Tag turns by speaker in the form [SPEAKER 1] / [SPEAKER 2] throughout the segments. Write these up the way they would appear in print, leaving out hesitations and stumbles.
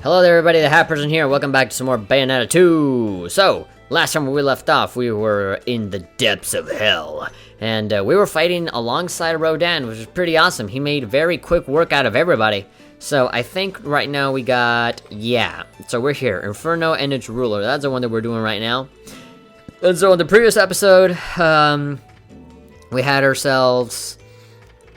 [SPEAKER 1] Hello there everybody, the Hat Person here, welcome back to some more Bayonetta 2! So, last time we left off, we were in the depths of hell. And we were fighting alongside Rodan, which was pretty awesome. He made very quick work out of everybody. So, I think right now we got, so we're here, Inferno and its ruler. That's the one that we're doing right now. And so in the previous episode, we had ourselves...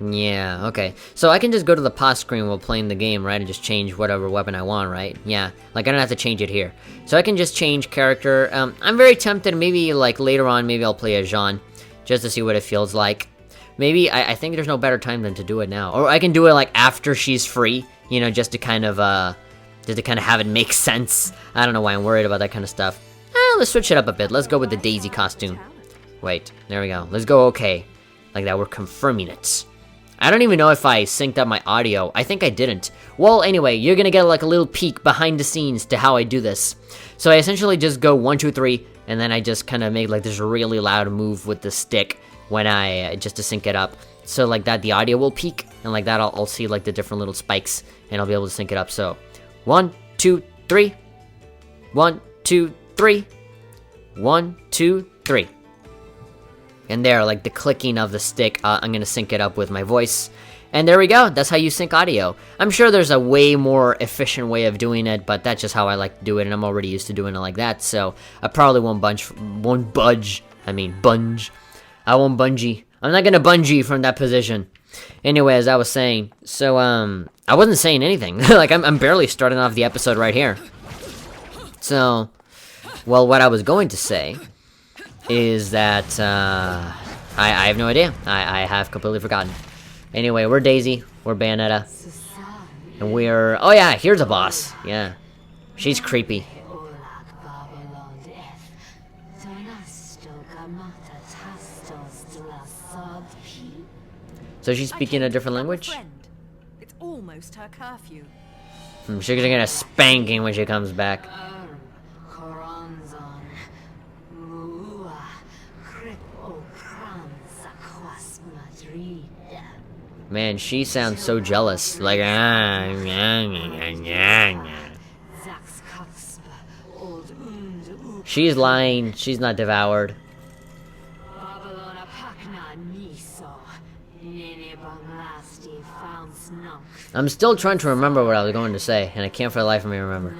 [SPEAKER 1] Yeah, okay. So I can just go to the pause screen while playing the game, right? And just change whatever weapon I want, right? Yeah, like I don't have to change it here. So I can just change character. I'm very tempted, maybe like later on, maybe I'll play as Jeane, just to see what it feels like. Maybe, I think there's no better time than to do it now. Or I can do it like after she's free, you know, just to kind of have it make sense. I don't know why I'm worried about that kind of stuff. Let's switch it up a bit. Let's go with the Daisy costume. Wait, there we go. Let's go okay. Like that, we're confirming it. I don't even know if I synced up my audio. I think I didn't. Well, anyway, you're gonna get like a little peek behind the scenes to how I do this. So I essentially just go 1, 2, 3, and then I just kind of make like this really loud move with the stick when I, just to sync it up. So like that, the audio will peak, and like that, I'll see like the different little spikes, and I'll be able to sync it up. So, 1, 2, 3. 1, 2, 3. 1, 2, 3. And there, like the clicking of the stick, I'm gonna sync it up with my voice. And there we go, that's how you sync audio. I'm sure there's a way more efficient way of doing it, but that's just how I like to do it, and I'm already used to doing it like that, so I probably won't bunge. I won't bungee. I'm not gonna bungee from that position. Anyway, as I was saying, so, I wasn't saying anything. Like, I'm barely starting off the episode right here. So, well, what I was going to say is that, I have no idea. I have completely forgotten. Anyway, we're Daisy, we're Bayonetta, and we're... Oh yeah, here's a boss. Yeah. She's creepy. So she's speaking a different language?
[SPEAKER 2] It's almost her curfew.
[SPEAKER 1] She's gonna get a spanking when she comes back. Man, she sounds so jealous. Like, she's lying. She's not devoured. I'm still trying to remember what I was going to say, and I can't for the life of me remember.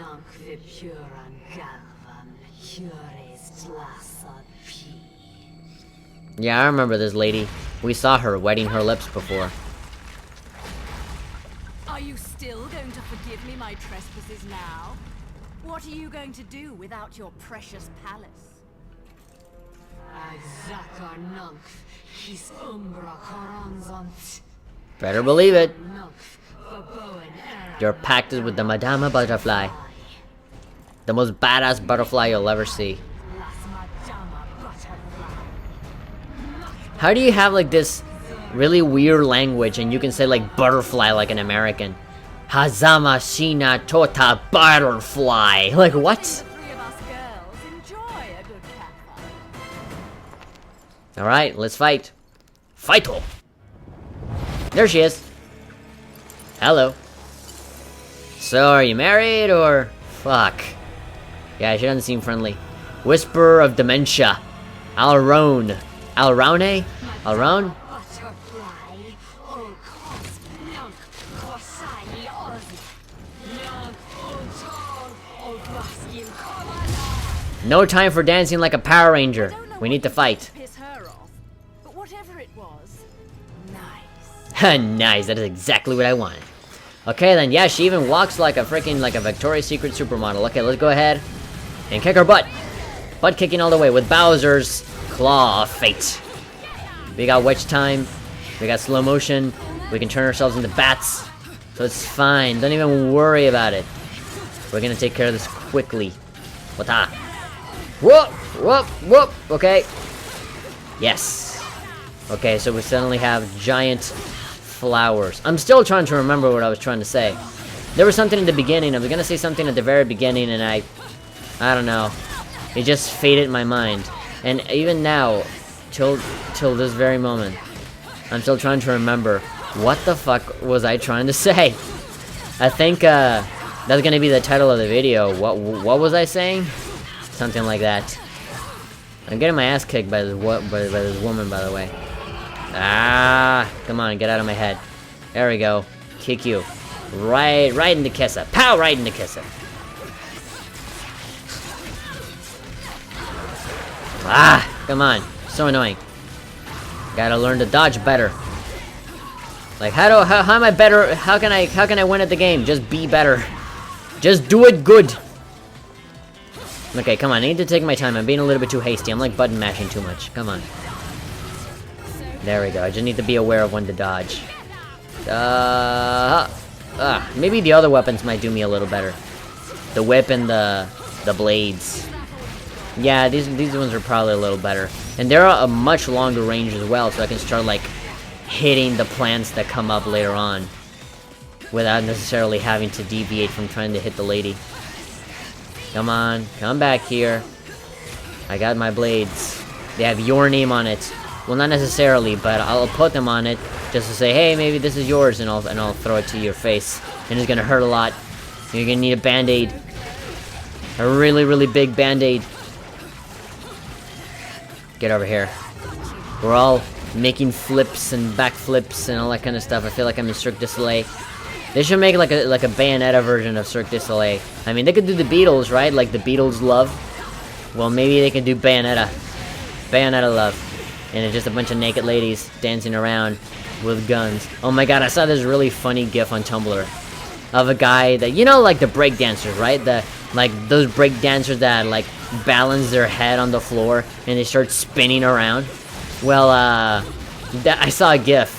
[SPEAKER 1] Yeah, I remember this lady. We saw her wetting her lips before.
[SPEAKER 2] Are you still going to forgive me my trespasses now? What are you going to do without your precious palace?
[SPEAKER 1] Better believe it. You're packed with the Madama Butterfly. The most badass butterfly you'll ever see. How do you have like this really weird language and you can say like butterfly like an American? Hazama Shina Tota Butterfly. Like what? Alright, let's fight. Fight-o! There she is. Hello. So, are you married or... Fuck. Yeah, she doesn't seem friendly. Whisper of Dementia. Alraune. Alraune? Alraune? No time for dancing like a Power Ranger. We need to fight.
[SPEAKER 2] Piss her off, but whatever it was, nice.
[SPEAKER 1] Nice, that is exactly what I wanted. Okay then, yeah, she even walks like a freaking, like a Victoria's Secret supermodel. Okay, let's go ahead and kick her butt. Butt kicking all the way with Bowser's Claw of Fate. We got witch time. We got slow motion. We can turn ourselves into bats. So it's fine. Don't even worry about it. We're gonna take care of this quickly. Wata. Whoop! Whoop! Whoop! Okay. Yes. Okay, so we suddenly have giant flowers. I'm still trying to remember what I was trying to say. There was something in the beginning. I was gonna say something at the very beginning, and I don't know. It just faded in my mind. And even now, till this very moment, I'm still trying to remember what the fuck was I trying to say. I think That's gonna be the title of the video. What was I saying? Something like that. I'm getting my ass kicked by this woman, by the way. Ah, come on, get out of my head. There we go. Kick you. Right in the kisser. Pow! Right in the kisser. Ah, come on. So annoying. Gotta learn to dodge better. Like, how am I better? How can I win at the game? Just be better. Just do it good. Okay, come on. I need to take my time. I'm being a little bit too hasty. I'm like button mashing too much. Come on. There we go. I just need to be aware of when to dodge. Maybe the other weapons might do me a little better. The whip and the blades. Yeah, these ones are probably a little better. And they're a much longer range as well, so I can start, like, hitting the plants that come up later on. Without necessarily having to deviate from trying to hit the lady. Come on, come back here. I got my blades. They have your name on it. Well, not necessarily, but I'll put them on it just to say, hey, maybe this is yours, and I'll throw it to your face. And it's gonna hurt a lot. You're gonna need a band-aid. A really, really big band-aid. Get over here. We're all making flips and backflips and all that kind of stuff. I feel like I'm in Cirque du Soleil. They should make like a Bayonetta version of Cirque du Soleil. I mean, they could do the Beatles, right? Like the Beatles Love. Well, maybe they can do Bayonetta. Bayonetta Love. And it's just a bunch of naked ladies dancing around with guns. Oh my god, I saw this really funny gif on Tumblr of a guy that, you know, like the break dancers, right? Like those break dancers that like balance their head on the floor and they start spinning around. Well, I saw a gif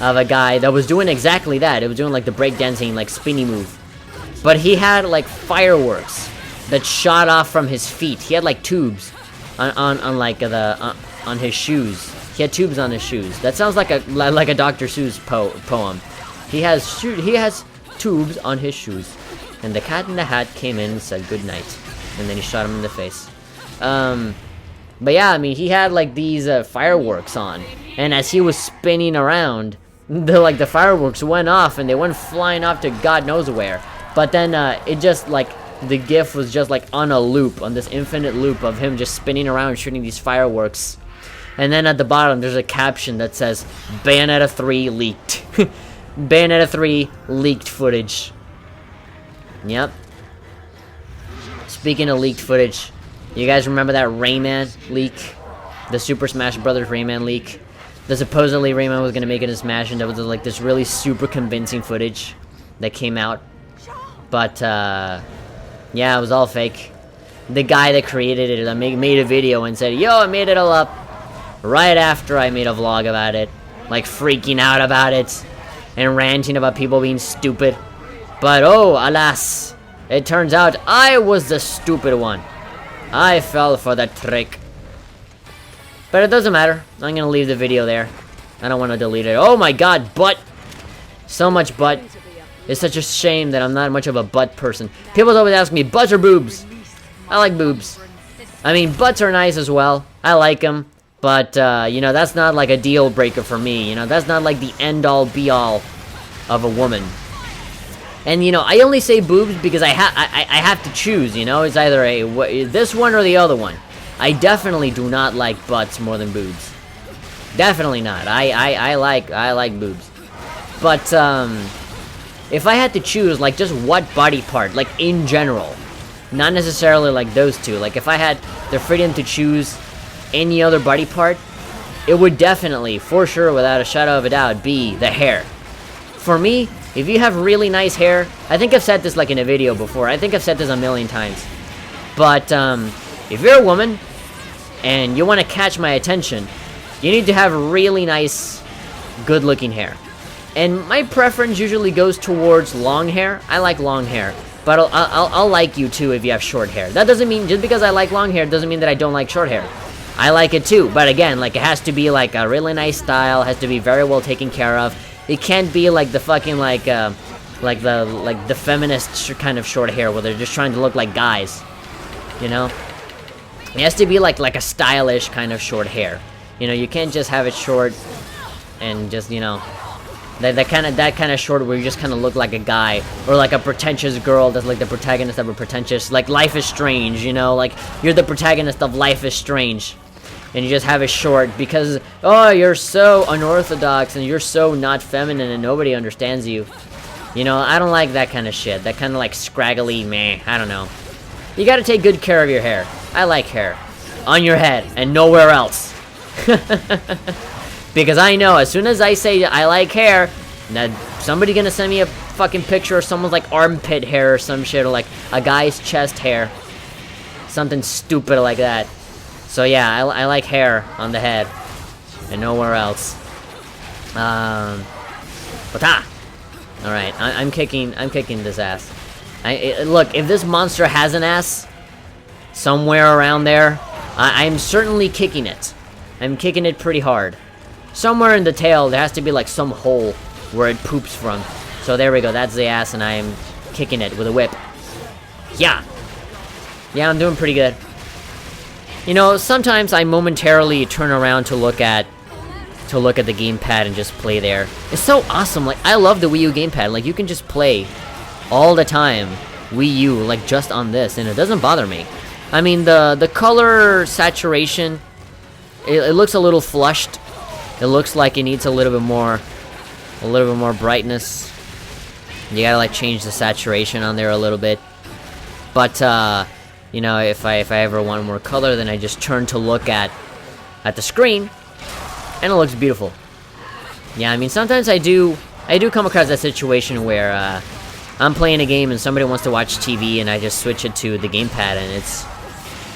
[SPEAKER 1] of a guy that was doing exactly that. It was doing like the breakdancing, like spinny move. But he had like fireworks that shot off from his feet. He had like tubes on like on his shoes. He had tubes on his shoes. That sounds like a Dr. Seuss poem. He has tubes on his shoes. And the Cat in the Hat came in and said good night. And then he shot him in the face. But yeah, I mean, he had like these fireworks on. And as he was spinning around, the fireworks went off and they went flying off to God knows where. But then it just like the gif was just like on a loop, on this infinite loop of him just spinning around shooting these fireworks. And then at the bottom there's a caption that says Bayonetta 3 leaked. Bayonetta 3 leaked footage. Yep. Speaking of leaked footage, you guys remember that Rayman leak? The Super Smash Bros. Rayman leak? The supposedly Rayman was gonna make it in Smash, and there was like this really super convincing footage that came out. But yeah, it was all fake. The guy that created it made a video and said, yo, I made it all up. Right after I made a vlog about it. Like freaking out about it. And ranting about people being stupid. But oh, alas. It turns out I was the stupid one. I fell for the trick. But it doesn't matter. I'm gonna leave the video there. I don't want to delete it. Oh my god, butt! So much butt. It's such a shame that I'm not much of a butt person. People always ask me, butts or boobs? I like boobs. I mean, butts are nice as well. I like them. But, you know, that's not like a deal breaker for me. You know, that's not like the end-all, be-all of a woman. And, you know, I only say boobs because I have to choose, you know? It's either this one or the other one. I definitely do not like butts more than boobs. Definitely not. I like boobs. But, if I had to choose, like, just what body part, like, in general, not necessarily, like, those two. Like, if I had the freedom to choose any other body part, it would definitely, for sure, without a shadow of a doubt, be the hair. For me, if you have really nice hair, I think I've said this, like, in a video before. I think I've said this a million times. But, if you're a woman, and you want to catch my attention, you need to have really nice, good-looking hair. And my preference usually goes towards long hair. I like long hair. But I'll like you too if you have short hair. That doesn't mean, just because I like long hair doesn't mean that I don't like short hair. I like it too, but again, like, it has to be like a really nice style, has to be very well taken care of. It can't be like the fucking like the feminist kind of short hair where they're just trying to look like guys. You know? It has to be like a stylish kind of short hair. You know, you can't just have it short and just, you know, That kind of short where you just kind of look like a guy, or like a pretentious girl that's like the protagonist of a pretentious, like Life is Strange, you know, like you're the protagonist of Life is Strange, and you just have a short because, oh, you're so unorthodox and you're so not feminine and nobody understands you. You know, I don't like that kind of shit. That kind of like scraggly meh. I don't know. You gotta take good care of your hair. I like hair on your head and nowhere else. Because I know as soon as I say I like hair, that somebody gonna send me a fucking picture of someone's like armpit hair or some shit, or like a guy's chest hair, something stupid like that. So yeah, I like hair on the head and nowhere else. All right, I'm kicking this ass. Look, if this monster has an ass somewhere around there, I'm certainly kicking it. I'm kicking it pretty hard. Somewhere in the tail, there has to be like some hole where it poops from. So there we go, that's the ass, and I am kicking it with a whip. Yeah! Yeah, I'm doing pretty good. You know, sometimes I momentarily turn around to look at the gamepad and just play there. It's so awesome, like, I love the Wii U gamepad. Like, you can just play all the time Wii U, like, just on this, and it doesn't bother me. I mean, the color saturation, it looks a little flushed. It looks like it needs a little bit more brightness. You gotta like change the saturation on there a little bit. But you know, if I ever want more color, then I just turn to look at the screen, and it looks beautiful. Yeah, I mean sometimes I do come across that situation where I'm playing a game and somebody wants to watch TV, and I just switch it to the gamepad,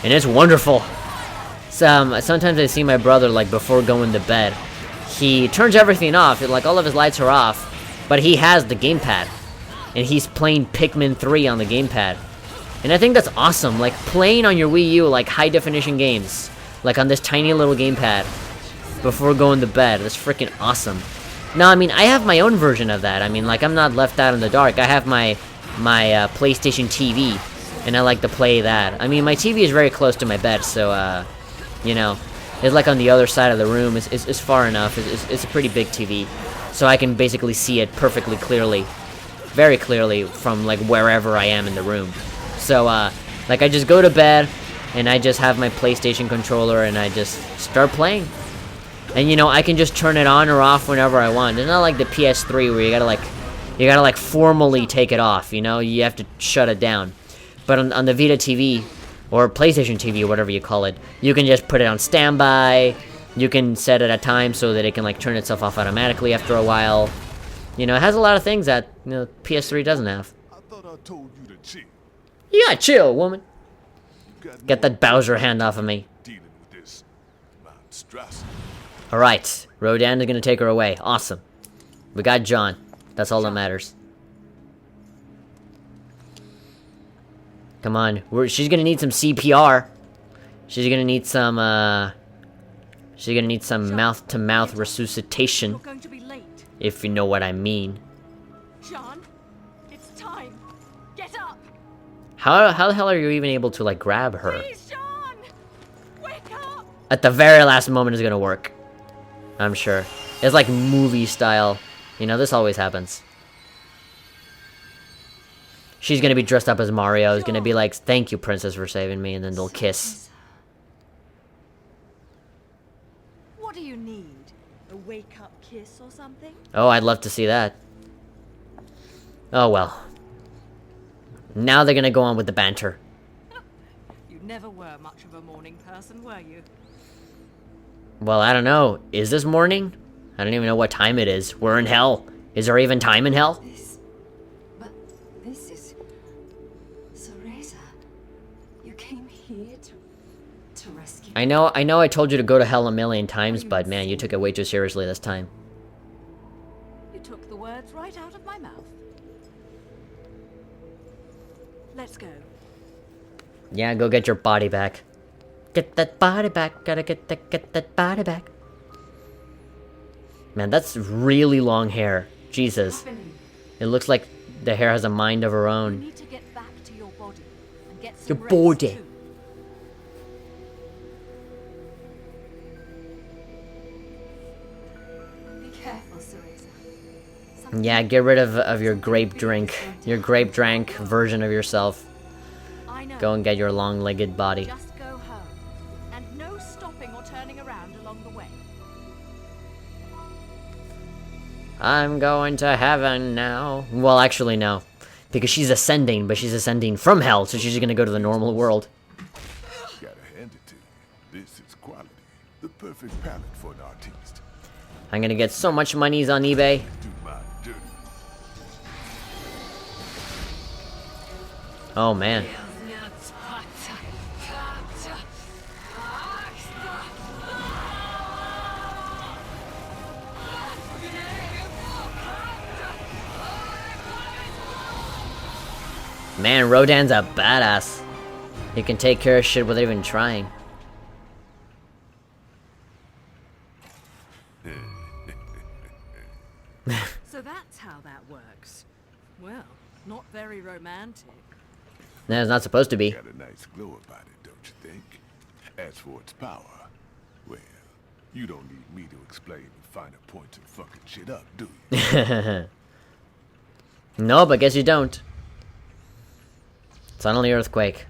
[SPEAKER 1] and it's wonderful. Sometimes I see my brother like before going to bed. He turns everything off, like all of his lights are off, but he has the gamepad, and he's playing Pikmin 3 on the gamepad. And I think that's awesome, like playing on your Wii U like high definition games, like on this tiny little gamepad before going to bed. That's freaking awesome. Now, I mean, I have my own version of that. I mean, like I'm not left out in the dark. I have my PlayStation TV, and I like to play that. I mean, my TV is very close to my bed, so you know, it's like on the other side of the room. It's far enough. It's a pretty big TV, so I can basically see it perfectly clearly, very clearly from like wherever I am in the room. So like I just go to bed, and I just have my PlayStation controller, and I just start playing. And you know, I can just turn it on or off whenever I want. It's not like the PS3 where you gotta like formally take it off. You know, you have to shut it down. But on the Vita TV, or PlayStation TV, or whatever you call it, you can just put it on standby. You can set it a time so that it can like turn itself off automatically after a while. You know, it has a lot of things that, you know, PS3 doesn't have.
[SPEAKER 3] I thought I told you to chill.
[SPEAKER 1] Yeah, chill, woman. Get that Bowser hand off of me.
[SPEAKER 3] Dealing with this monstrosity.
[SPEAKER 1] Alright, Rodan is gonna take her away. Awesome. We got John. That's all that matters. Come on, she's gonna need some CPR. She's gonna need some mouth-to-mouth resuscitation.
[SPEAKER 2] You're going to be late.
[SPEAKER 1] If you know what I mean.
[SPEAKER 2] Jeane, it's time. Get up.
[SPEAKER 1] How the hell are you even able to like grab her?
[SPEAKER 2] Please, Jeane, wake up.
[SPEAKER 1] At the very last moment is gonna work. I'm sure. It's like movie style. You know, this always happens. She's gonna be dressed up as Mario. Is gonna be like, "Thank you, princess, for saving me," and then they'll kiss.
[SPEAKER 2] What do you need? A wake-up kiss or something?
[SPEAKER 1] Oh, I'd love to see that. Oh well. Now they're gonna go on with the banter.
[SPEAKER 2] You never were much of a morning person, were you?
[SPEAKER 1] Well, I don't know. Is this morning? I don't even know what time it is. We're in hell. Is there even time in hell?
[SPEAKER 4] This is... Cereza. You came here to rescue...
[SPEAKER 1] I know I told you to go to hell a million times, but man, you took it way too seriously this time.
[SPEAKER 2] You took the words right out of my mouth. Let's go.
[SPEAKER 1] Yeah, go get your body back. Get that body back. Gotta get that body back. Man, that's really long hair. Jesus. It looks like the hair has a mind of her
[SPEAKER 2] You
[SPEAKER 1] own.
[SPEAKER 2] need to get back to your body and get some
[SPEAKER 1] Your
[SPEAKER 2] rest,
[SPEAKER 1] body.
[SPEAKER 2] too.
[SPEAKER 4] Be careful, Cereza.
[SPEAKER 1] Yeah, get rid of your grape drink. Your grape drank version of yourself.
[SPEAKER 2] I know.
[SPEAKER 1] Go and get your long-legged body.
[SPEAKER 2] Just go home. And no stopping or turning around along the way.
[SPEAKER 1] I'm going to heaven now. Well, actually, no. Because she's ascending, but she's ascending from hell, so she's gonna go to the normal world.
[SPEAKER 3] Gotta hand it to you. This is quality. The perfect palette for an artiste.
[SPEAKER 1] I'm gonna get so much monies on eBay.
[SPEAKER 3] Do my dirty.
[SPEAKER 1] Oh, man. Man, Rodan's a badass. He can take care of shit without even trying.
[SPEAKER 2] So that's how that works. Well, not very romantic.
[SPEAKER 1] No, it's not supposed to be.
[SPEAKER 3] Got a nice glow about it, don't you think? As for its power, well, you don't need me to explain the finer points of fucking shit up, do you?
[SPEAKER 1] No, but guess you don't. Suddenly earthquake.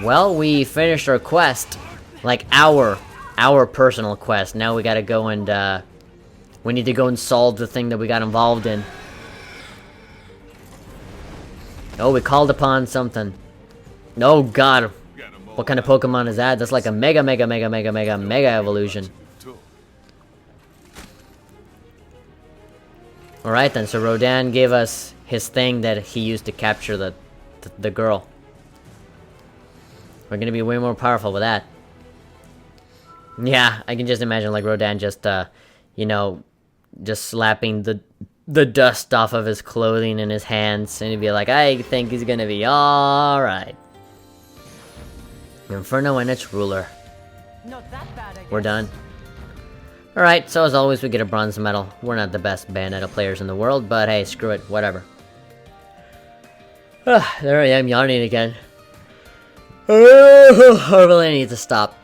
[SPEAKER 1] Well, we finished our quest. Like our personal quest. Now we gotta go and, we need to go and solve the thing that we got involved in. Oh, we called upon something. Oh god. What kind of Pokemon is that? That's like a mega evolution. Alright then, so Rodan gave us his thing that he used to capture the girl. We're gonna be way more powerful with that. Yeah, I can just imagine like Rodan just, you know, just slapping the dust off of his clothing and his hands, and he'd be like, I think he's gonna be alright. Inferno and its ruler.
[SPEAKER 2] Not that bad, I guess.
[SPEAKER 1] We're done. Alright, so as always, we get a bronze medal. We're not the best Bayonetta players in the world, but hey, screw it, whatever. There I am, yawning again. I really need to stop.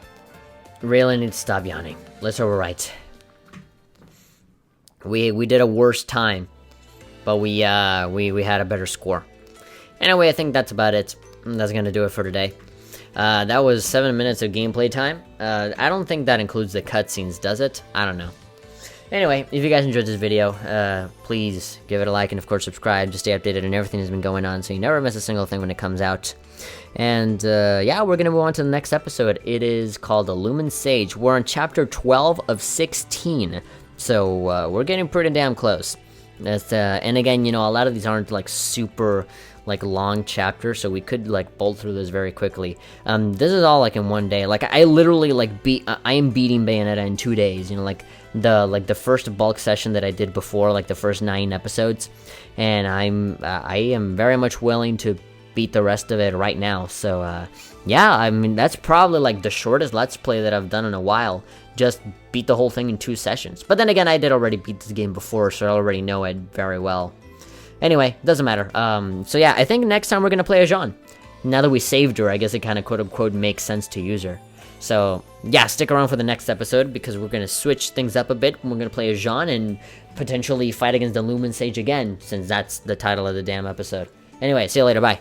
[SPEAKER 1] Really need to stop yawning. Let's overwrite. We did a worse time, but we had a better score. Anyway, I think that's about it. That's gonna do it for today. That was 7 minutes of gameplay time. I don't think that includes the cutscenes, does it? I don't know. Anyway, if you guys enjoyed this video, please give it a like and of course subscribe to stay updated on everything that's been going on so you never miss a single thing when it comes out. And yeah, we're gonna move on to the next episode. It is called Illumined Sage. We're on chapter 12 of 16, so we're getting pretty damn close. That's, and again, you know, a lot of these aren't like super like long chapters, so we could like bolt through this very quickly. This is all like in one day. Like I literally like I am beating Bayonetta in 2 days. You know, like the first bulk session that I did before, like the first 9 episodes, and I am very much willing to beat the rest of it right now. So yeah, I mean that's probably like the shortest Let's Play that I've done in a while. Just beat the whole thing in 2 sessions. But then again, I did already beat this game before, so I already know it very well. Anyway, doesn't matter. So yeah, I think next time we're gonna play as Jeane. Now that we saved her, I guess it kind of quote-unquote makes sense to use her. So yeah, stick around for the next episode because we're gonna switch things up a bit. We're gonna play as Jeane and potentially fight against the Illumined Sage again, since that's the title of the damn episode. Anyway, see you later, bye.